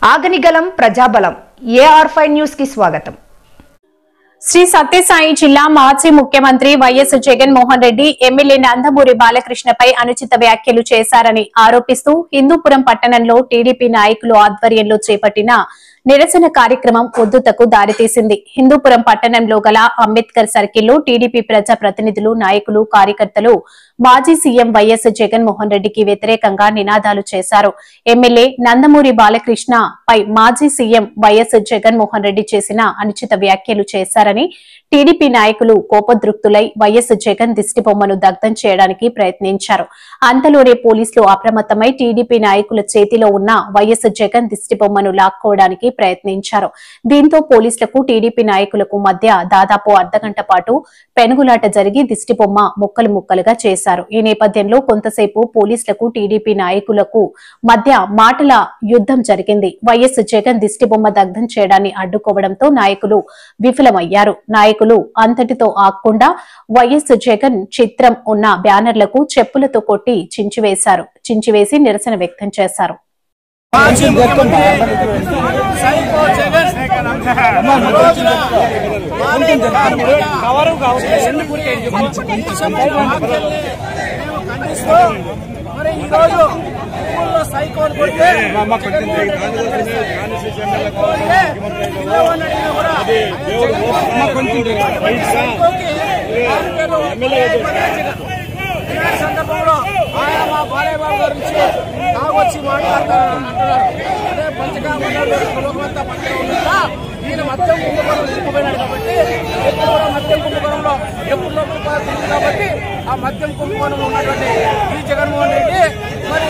ఆగనిగలం ప్రజాబలం AR5 news కి స్వాగతం. శ్రీ సత్యసాయి జిల్లా మాజీ ముఖ్యమంత్రి వైఎస్ జగన్మోహన్ రెడ్డి ఎమ్మెల్యే నందమూరి బాలకృష్ణపై అనుచిత వ్యాఖ్యలు చేశారని ఆరోపిస్తూ హిందూపురం పట్టణంలో టీడీపీ నాయకులు ఆధ్వర్యంలో చేపట్టిన నిరసన కార్యక్రమం ఉద్దుతకు దారితీసింది. హిందూపురం పట్టణంలో గల అంబేద్కర్ సర్కిల్లో టీడీపీ ప్రజా ప్రతినిధులు, నాయకులు, కార్యకర్తలు మాజీ సీఎం వైఎస్ జగన్మోహన్ రెడ్డికి వ్యతిరేకంగా నినాదాలు చేశారు. ఎమ్మెల్యే నందమూరి బాలకృష్ణ పై మాజీ సీఎం వైఎస్ జగన్మోహన్ రెడ్డి చేసిన అనుచిత వ్యాఖ్యలు చేశారని టీడీపీ నాయకులు కోపద్రుక్తులై వైఎస్ జగన్ దిష్టిబొమ్మను దగ్ధం చేయడానికి ప్రయత్నించారు. అంతలోనే పోలీసులు అప్రమత్తమై టీడీపీ నాయకుల చేతిలో ఉన్న వైఎస్ జగన్ దిష్టిబొమ్మను లాక్కోవడానికి ప్రయత్నించారు. దీంతో పోలీసులకు టీడీపీ నాయకులకు మధ్య దాదాపు అర్ధగంట పాటు పెనుగులాట జరిగి దిష్టిబొమ్మ ముక్కలు ముక్కలుగా చేశారు. ఈ నేపథ్యంలో కొంతసేపు పోలీసులకు టీడీపీ నాయకులకు మధ్య మాటల యుద్ధం జరిగింది. వైఎస్ జగన్ దిష్టిబొమ్మ దగ్ధం చేయడాన్ని అడ్డుకోవడంతో నాయకులు విఫలమయ్యారు. నాయకులు అంతటితో ఆగకుండా వైఎస్ జగన్ చిత్రం ఉన్న బ్యానర్లకు చెప్పులతో కొట్టి చించివేసి నిరసన వ్యక్తం చేశారు. సందర్భంలో ఆయన మా బాలయ్య బాబు గారి నుంచి తాగొచ్చి మాట్లాడతారంటున్నారు. అదే పంచకామంతా పక్కన ఉందా ఈయన మద్యం కుంభకోణం ఇరుక్కుపోయినాడు కాబట్టి ఎప్పుడు కూడా మద్యం కుంభకోణంలో ఎప్పుడు లోపల తిరిగింది కాబట్టి ఆ మద్యం కుంభకోణంలో ఉన్నటువంటి ఈ జగన్మోహన్ రెడ్డి మరి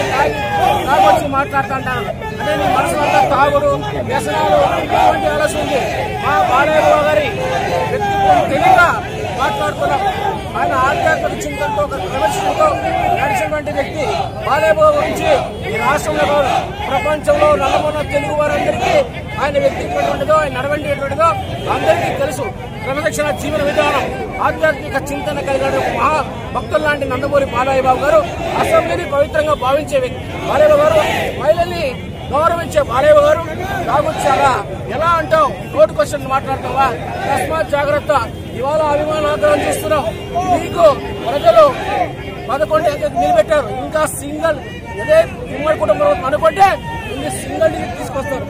తాగొచ్చి మాట్లాడుతుంటారు. అంటే నీ మనసు అంతా తాగుడు వ్యసనాలు ఇటువంటి ఆలోచన ఉంది. మా బాలయ్య బాబు గారి వ్యక్తిత్వం తెలియగా మాట్లాడుతున్నాం. ఆయన ఆధ్యాత్మిక చింతనతో ఒక ప్రదర్శనతో నడిచినటువంటి వ్యక్తి బాలయ్య బాబు గురించి ఈ రాష్ట్రంలో కాదు ప్రపంచంలో నల్లమొన్న తెలుగు వారందరికీ ఆయన వ్యక్తిత్వం ఎటువంటిదో, ఆయన నడవండి ఎటువంటిదో అందరికీ తెలుసు. క్రమశిక్షణ జీవన విధానం, ఆధ్యాత్మిక చింతన కలిగిన మహా భక్తులు లాంటి నందమూరి బాలయ్య బాబు గారు అసెంబ్లీని పవిత్రంగా భావించే వ్యక్తి బాలయ్య బాబు గారు. మహిళల్ని గౌరవించే బాలయ్య గారు తాగొచ్చారా ఎలా అంటావు, నోటు క్వశ్చన్ మాట్లాడతావా, తస్మాత్ జాగ్రత్త. ఇవాళ అభిమానాదరం చూస్తున్నాం. మీకు ప్రజలు 11 నిలబెట్టారు. ఇంకా సింగిల్ అదే ఉమ్మడి కుటుంబం అనుకుంటే ఇన్ని సింగిల్ డిజిట్ తీసుకొస్తారు.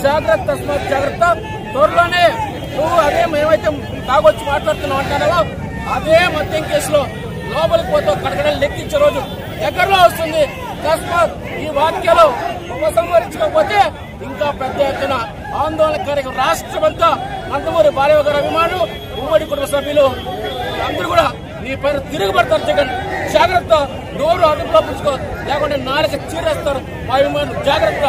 జాగ్రత్త, తస్మాత్ జాగ్రత్త. త్వరలోనే నువ్వు అదే మేమైతే తాగొచ్చి మాట్లాడుతున్నావు అంటానో అదే మద్యం కేసులో లోపలికి పోతే కడగడలు లెక్కించే రోజు దగ్గరలో వస్తుంది. తస్మాత్ ఈ వాక్యాలు ఉపసంహరించకపోతే ఇంకా పెద్ద ఎత్తున ఆందోళన కార్యక్రమం రాష్ట్రమంతా నందమూరి బాలయ్య గారి అభిమానులు, ఉమ్మడి కుటుంబ సభ్యులు అందరూ కూడా నీ పైన తిరుగుబడతారు. జగన్ జాగ్రత్త, నోరు అదుపులో పుచ్చుకో లేకుంటే నాలుక చీరేస్తారు మా అభిమానులు. జాగ్రత్త.